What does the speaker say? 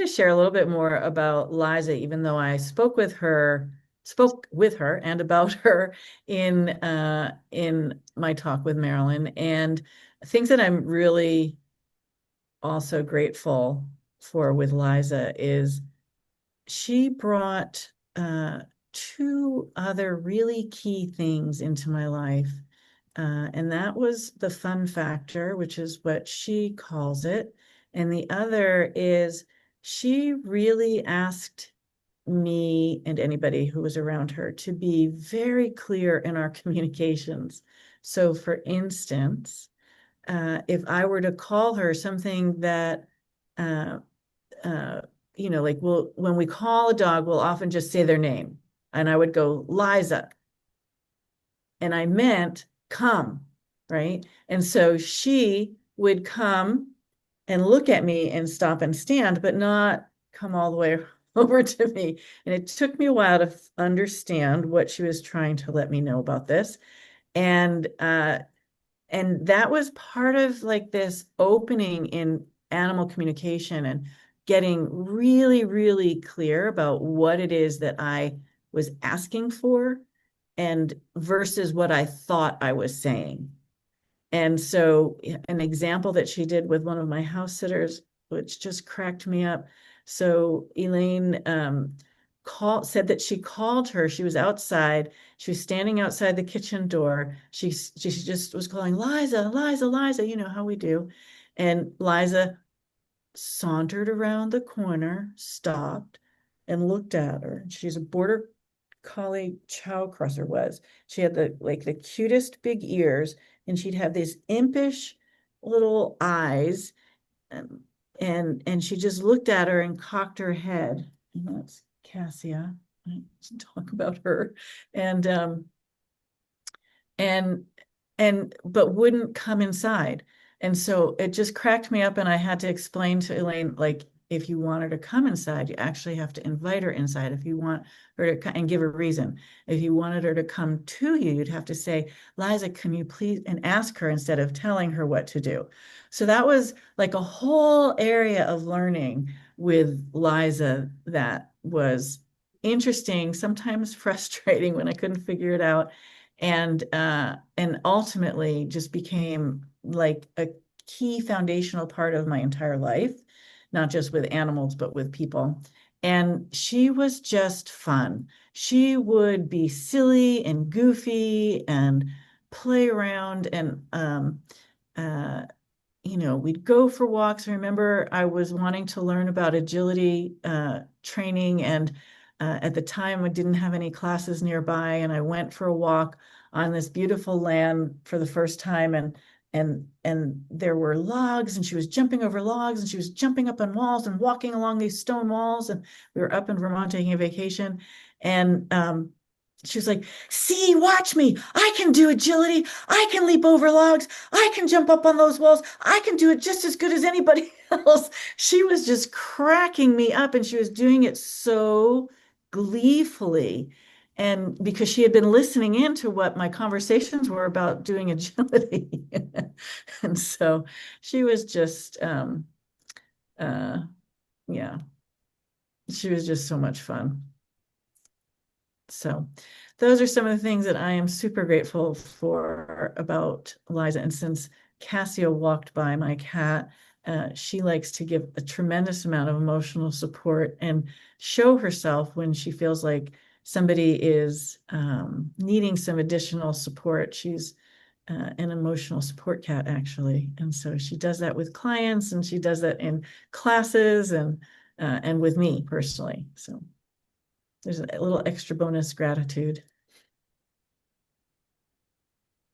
to share a little bit more about Liza, even though I spoke with her and about her in my talk with Marilyn. And things that I'm really also grateful for with Liza is she brought two other really key things into my life. And that was the fun factor, which is what she calls it. And the other is she really asked me and anybody who was around her to be very clear in our communications. So, for instance, if I were to call her something that, uh, uh, like when we call a dog, we'll often just say their name. And I would go, Liza. And I meant come, right? And so she would come and look at me and stop and stand, but not come all the way over to me. And it took me a while to understand what she was trying to let me know about this. And that was part of like this opening in animal communication and getting really, really clear about what it is that I was asking for and versus what I thought I was saying. And so, an example that she did with one of my house sitters, which just cracked me up. So, Elaine said that she called her. She was outside. She was standing outside the kitchen door. She just was calling, Liza, Liza, Liza, you know how we do. And Liza sauntered around the corner, stopped, and looked at her. She's a border collie chow crosser was. She had the cutest big ears, and she'd have these impish little eyes, and and she just looked at her and cocked her head. And that's Cassia. Let's talk about her. And and but wouldn't come inside. And so it just cracked me up, and I had to explain to Elaine, like, if you want her to come inside, you actually have to invite her inside. If you want her to and give a reason. If you wanted her to come to you, you'd have to say, Liza, can you please, and ask her instead of telling her what to do. So that was like a whole area of learning with Liza that was interesting, sometimes frustrating when I couldn't figure it out, and ultimately just became like a key foundational part of my entire life, not just with animals, but with people. And she was just fun. She would be silly and goofy and play around and uh, we'd go for walks. I remember I was wanting to learn about agility training, and at the time I didn't have any classes nearby, and I went for a walk on this beautiful land for the first time, and there were logs, and she was jumping over logs, and she was jumping up on walls and walking along these stone walls, and we were up in Vermont taking a vacation, and she was like, see, watch me. I can do agility. I can leap over logs. I can jump up on those walls. I can do it just as good as anybody else. She was just cracking me up, and she was doing it so gleefully. And because she had been listening in to what my conversations were about doing agility. And so she was just, uh, yeah, she was just so much fun. So those are some of the things that I am super grateful for about Liza. And since Cassia walked by, my cat, she likes to give a tremendous amount of emotional support and show herself when she feels like somebody is needing some additional support. She's an emotional support cat, actually. And so she does that with clients, and she does that in classes, and with me personally. So there's a little extra bonus gratitude.